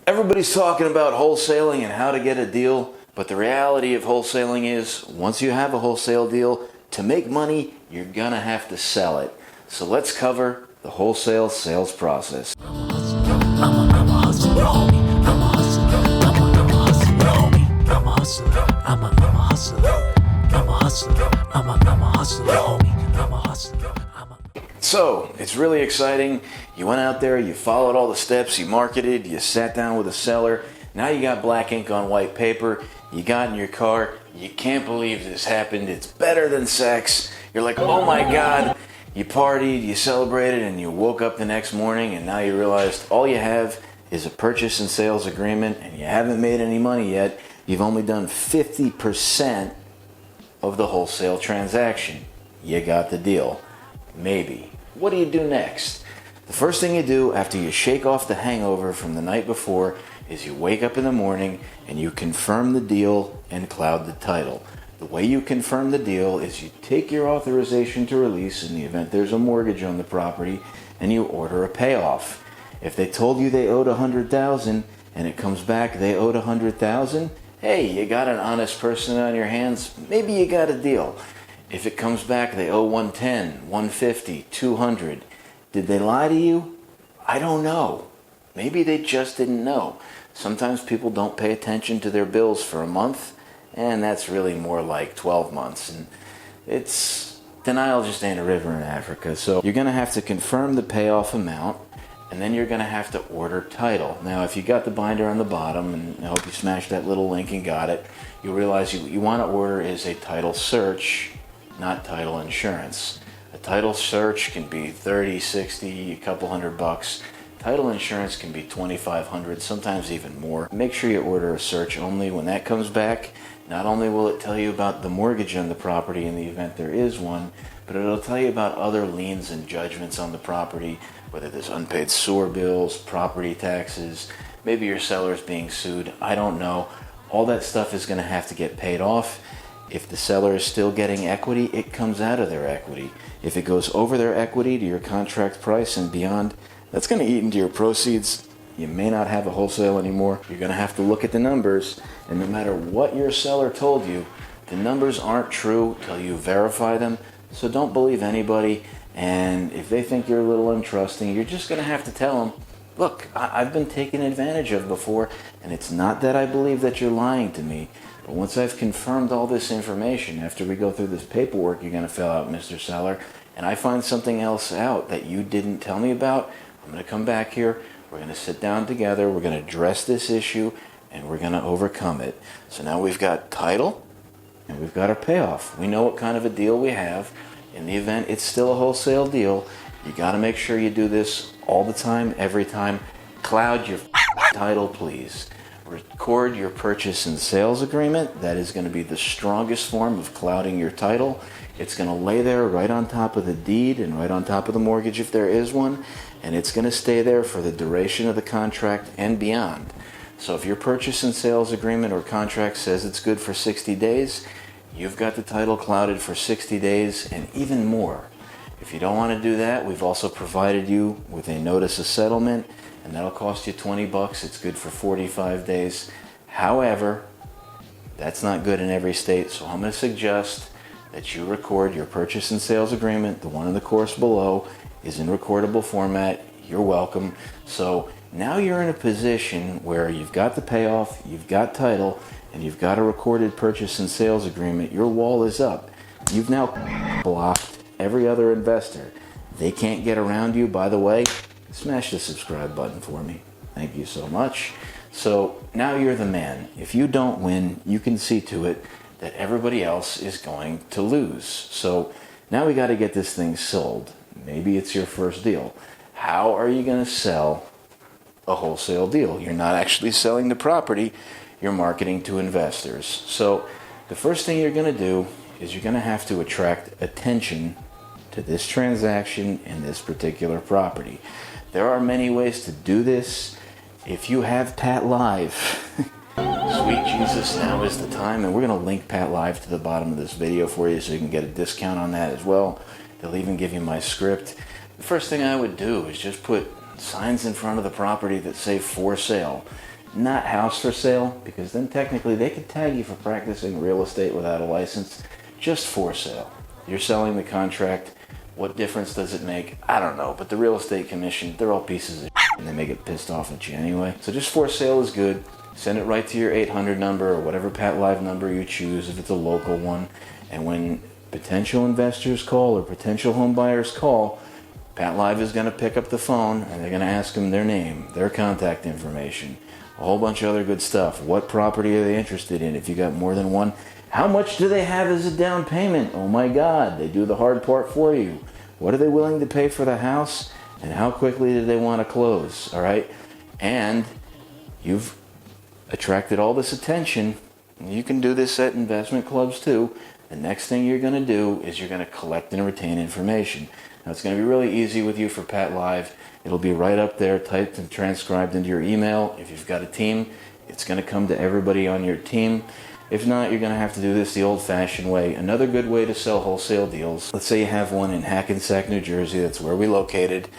Everybody's talking about wholesaling and how to get a deal, but the reality of wholesaling is once you have a wholesale deal, to make money, you're gonna have to sell it. So let's cover the wholesale sales process. I'm a hustler, homie. I'm a hustler, homie. I'm a hustler, I'm a hustler. I'm a hustler, I'm a hustler, homie. I'm a hustler, So, it's really exciting. You went out there, you followed all the steps, you marketed, you sat down with a seller. Now you got black ink on white paper. You got in your car. You can't believe this happened. It's better than sex. You're like, oh my God. You partied, you celebrated, and you woke up the next morning and now you realized all you have is a purchase and sales agreement and you haven't made any money yet. You've only done 50% of the wholesale transaction. You got the deal. Maybe. What do you do next? The first thing you do after you shake off the hangover from the night before is you wake up in the morning and you confirm the deal and cloud the title. The way you confirm the deal is you take your authorization to release in the event there's a mortgage on the property and you order a payoff. If they told you they owed $100,000 and it comes back they owed $100,000, hey, you got an honest person on your hands, maybe you got a deal. If it comes back they owe 110, 150, 200, did they lie to you? I don't know. Maybe they just didn't know. Sometimes people don't pay attention to their bills for a month, and that's really more like 12 months. And it's denial just ain't a river in Africa. So you're going to have to confirm the payoff amount, and then you're going to have to order title. Now, if you got the binder on the bottom, and I hope you smashed that little link and got it, you'll realize what you want to order is a title search, not title insurance. A title search can be 30, 60, a couple $100. Title insurance can be $2,500, sometimes even more. Make sure you order a search only. When that comes back, not only will it tell you about the mortgage on the property in the event there is one, but it'll tell you about other liens and judgments on the property, whether there's unpaid sewer bills, property taxes, maybe your seller's being sued, I don't know. All that stuff is going to have to get paid off. If the seller is still getting equity, it comes out of their equity. If it goes over their equity to your contract price and beyond, that's going to eat into your proceeds. You may not have a wholesale anymore. You're going to have to look at the numbers, and no matter what your seller told you, the numbers aren't true till you verify them. So don't believe anybody, and if they think you're a little untrusting, you're just going to have to tell them, look, I've been taken advantage of before, and it's not that I believe that you're lying to me. But once I've confirmed all this information, after we go through this paperwork you're going to fill out, Mr. Seller, and I find something else out that you didn't tell me about, I'm going to come back here, we're going to sit down together, we're going to address this issue, and we're going to overcome it. So now we've got title, and we've got our payoff. We know what kind of a deal we have. In the event it's still a wholesale deal, you got to make sure you do this all the time, every time. Cloud your title, please. Record your purchase and sales agreement. That is going to be the strongest form of clouding your title. It's going to lay there right on top of the deed and right on top of the mortgage if there is one, and it's going to stay there for the duration of the contract and beyond. So if your purchase and sales agreement or contract says it's good for 60 days, you've got the title clouded for 60 days and even more. If you don't want to do that, we've also provided you with a notice of settlement, and that'll cost you $20. It's good for 45 days. However, that's not good in every state, so I'm going to suggest that you record your purchase and sales agreement. The one in the course below is in recordable format. You're welcome. So now you're in a position where you've got the payoff, you've got title, and you've got a recorded purchase and sales agreement. Your wall is up. You've now blocked every other investor. They can't get around you. By the way, smash the subscribe button for me. Thank you so much. So now you're the man. If you don't win, you can see to it that everybody else is going to lose. So now we got to get this thing sold. Maybe it's your first deal. How are you going to sell a wholesale deal? You're not actually selling the property, you're marketing to investors. So the first thing you're going to do is you're going to have to attract attention to this transaction and this particular property. There are many ways to do this. If you have Pat Live, sweet Jesus, now is the time. And we're going to link Pat Live to the bottom of this video for you so you can get a discount on that as well. They'll even give you my script. The first thing I would do is just put signs in front of the property that say for sale. not house for sale, because then technically they could tag you for practicing real estate without a license. Just for sale. You're selling the contract. What difference does it make? I don't know, but the real estate commission, they're all pieces of shit, and they may get pissed off at you anyway. So just for sale is good. Send it right to your 800 number or whatever Pat Live number you choose if it's a local one. And when potential investors call or potential home buyers call, Pat Live is going to pick up the phone and they're going to ask them their name, their contact information, a whole bunch of other good stuff. What property are they interested in? If you got more than one, how much do they have as a down payment? Oh my God, they do the hard part for you. What are they willing to pay for the house? And how quickly do they want to close? All right. And you've attracted all this attention. You can do this at investment clubs too. The next thing you're going to do is you're going to collect and retain information. Now it's going to be really easy with you for Pat Live. It'll be right up there, typed and transcribed into your email. If you've got a team, it's going to come to everybody on your team. If not, you're going to have to do this the old-fashioned way. Another good way to sell wholesale deals. Let's say you have one in Hackensack, New Jersey. That's where we located.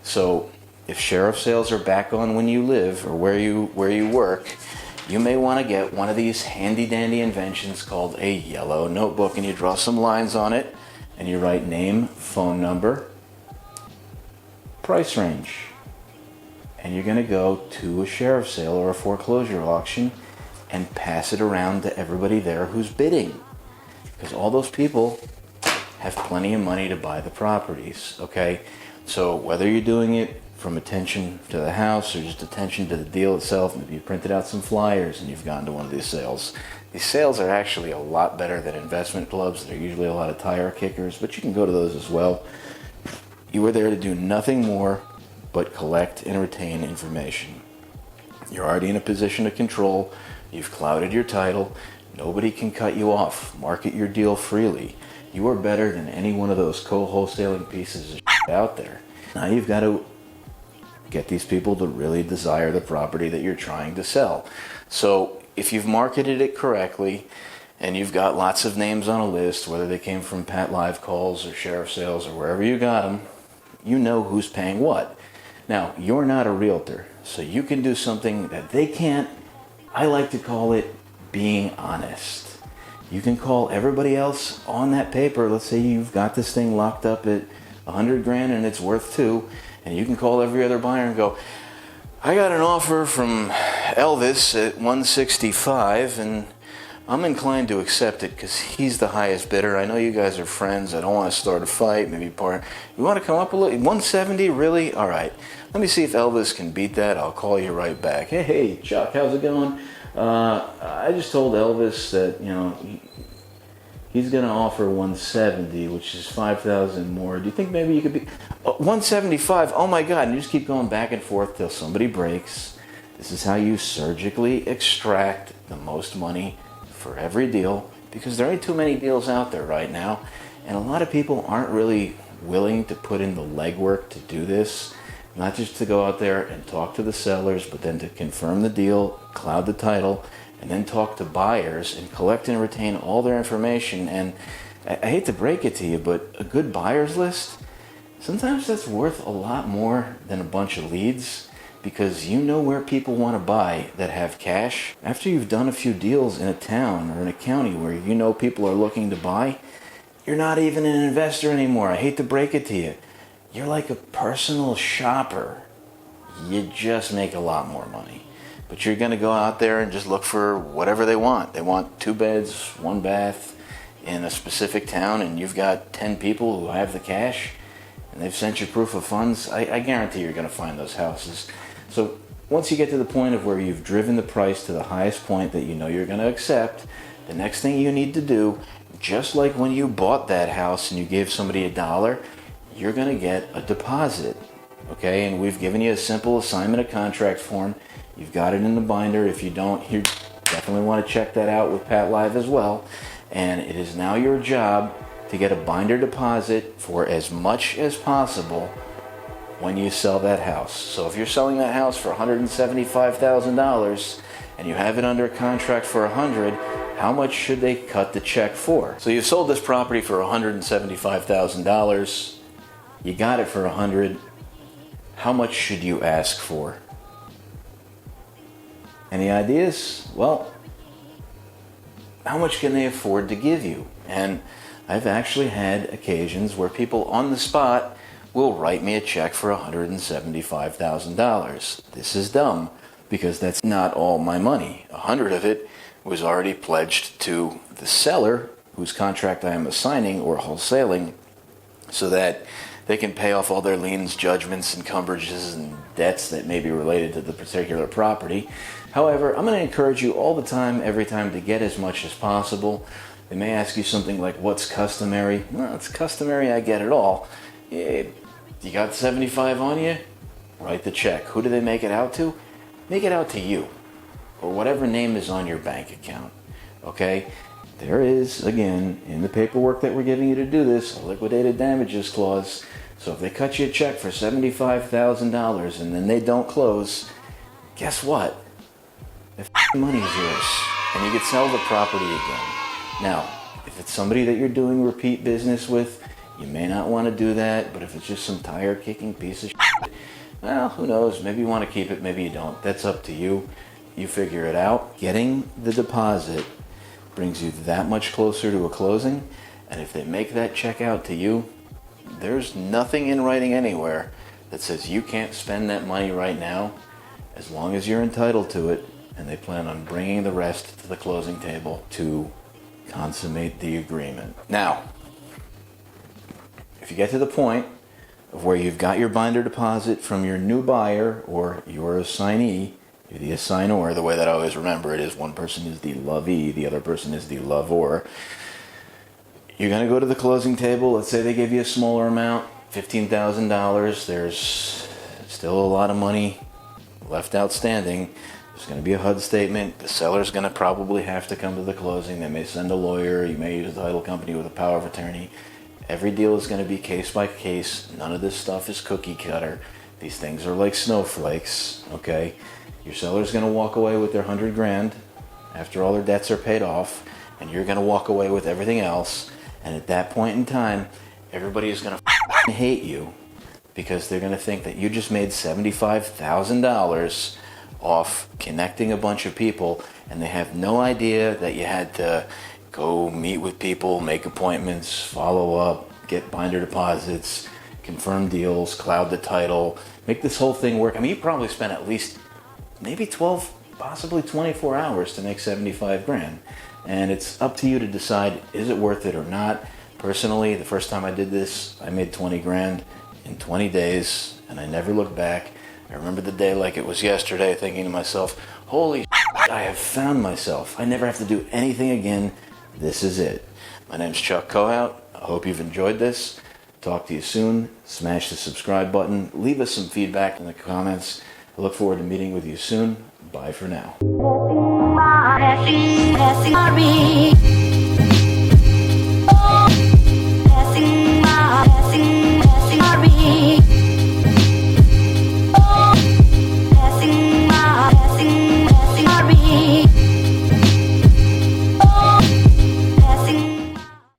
So if sheriff sales are back on when you live or where you work, you may want to get one of these handy-dandy inventions called a yellow notebook, and you draw some lines on it, and you write name, phone number, price range. And you're going to go to a sheriff sale or a foreclosure auction and pass it around to everybody there who's bidding. Because all those people have plenty of money to buy the properties, okay? So whether you're doing it from attention to the house or just attention to the deal itself, maybe you printed out some flyers and you've gone to one of these sales. These sales are actually a lot better than investment clubs. They're usually a lot of tire kickers, but you can go to those as well. You are there to do nothing more but collect and retain information. You're already in a position of control. You've clouded your title. Nobody can cut you off. Market your deal freely. You are better than any one of those co-wholesaling pieces of shit out there. Now you've got to get these people to really desire the property that you're trying to sell. So if you've marketed it correctly and you've got lots of names on a list, whether they came from Pat Live calls or sheriff sales or wherever you got them, you know who's paying what. Now, you're not a realtor, so you can do something that they can't. I like to call it being honest. You can call everybody else on that paper. Let's say you've got this thing locked up at 100 grand and it's worth 2, and you can call every other buyer and go, I got an offer from Elvis at 165 and I'm inclined to accept it because he's the highest bidder. I know you guys are friends. I don't want to start a fight, maybe part. You want to come up a little? 170, really? All right. Let me see if Elvis can beat that. I'll call you right back. Hey, Chuck, how's it going? I just told Elvis that, he's going to offer 170, which is 5,000 more. Do you think maybe you could be 175? Oh my God! And you just keep going back and forth till somebody breaks. This is how you surgically extract the most money for every deal, because there ain't too many deals out there right now, and a lot of people aren't really willing to put in the legwork to do this. Not just to go out there and talk to the sellers, but then to confirm the deal, cloud the title, and then talk to buyers and collect and retain all their information. And I hate to break it to you, but a good buyer's list, sometimes that's worth a lot more than a bunch of leads, because you know where people want to buy that have cash. After you've done a few deals in a town or in a county where you know people are looking to buy, you're not even an investor anymore. I hate to break it to you. You're like a personal shopper. You just make a lot more money. But you're going to go out there and just look for whatever they want. They want 2 beds, 1 bath in a specific town, and you've got 10 people who have the cash, and they've sent you proof of funds. I guarantee you're going to find those houses. So once you get to the point of where you've driven the price to the highest point that you know you're going to accept, the next thing you need to do, just like when you bought that house and you gave somebody $1, you're going to get a deposit, okay? And we've given you a simple assignment of contract form. You've got it in the binder. If you don't, you definitely want to check that out with Pat Live as well. And it is now your job to get a binder deposit for as much as possible when you sell that house. So if you're selling that house for $175,000 and you have it under contract for $100,000, how much should they cut the check for? So you sold this property for $175,000. You got it for $100,000. How much should you ask for? Any ideas? Well, how much can they afford to give you? And I've actually had occasions where people on the spot will write me a check for $175,000. This is dumb because that's not all my money. 100 of it was already pledged to the seller whose contract I am assigning or wholesaling so that they can pay off all their liens, judgments, encumbrances, and debts that may be related to the particular property. However, I'm going to encourage you all the time, every time, to get as much as possible. They may ask you something like, what's customary? Well, it's customary, I get it all. You got 75 on you? Write the check. Who do they make it out to? Make it out to you, or whatever name is on your bank account. Okay? There is, again, in the paperwork that we're giving you to do this, a liquidated damages clause. So if they cut you a check for $75,000 and then they don't close, guess what? The money is yours, and you could sell the property again. Now, if it's somebody that you're doing repeat business with, you may not want to do that, but if it's just some tire-kicking piece of shit, well, who knows? Maybe you want to keep it, maybe you don't. That's up to you. You figure it out. Getting the deposit brings you that much closer to a closing, and if they make that check out to you, there's nothing in writing anywhere that says you can't spend that money right now as long as you're entitled to it, and they plan on bringing the rest to the closing table to consummate the agreement. Now, if you get to the point of where you've got your binder deposit from your new buyer or your assignee, you're the assignor, the way that I always remember it is one person is the lovee, the other person is the lover. You're going to go to the closing table. Let's say they give you a smaller amount, $15,000. There's still a lot of money left outstanding. There's going to be a HUD statement. The seller's going to probably have to come to the closing. They may send a lawyer. You may use a title company with a power of attorney. Every deal is going to be case by case. None of this stuff is cookie cutter. These things are like snowflakes, okay? Your seller's going to walk away with their $100,000 after all their debts are paid off, and you're going to walk away with everything else. And at that point in time, everybody is going to hate you because they're going to think that you just made $75,000 off connecting a bunch of people, and they have no idea that you had to go meet with people, make appointments, follow up, get binder deposits, confirm deals, cloud the title, make this whole thing work. I mean, you probably spent at least maybe 12, possibly 24 hours to make $75,000. And it's up to you to decide, is it worth it or not? Personally, the first time I did this, I made $20,000 in 20 days, and I never looked back. I remember the day like it was yesterday, thinking to myself, holy shit, I have found myself. I never have to do anything again. This is it. My name's Chuck Kohout. I hope you've enjoyed this. Talk to you soon. Smash the subscribe button. Leave us some feedback in the comments. I look forward to meeting with you soon. Bye for now.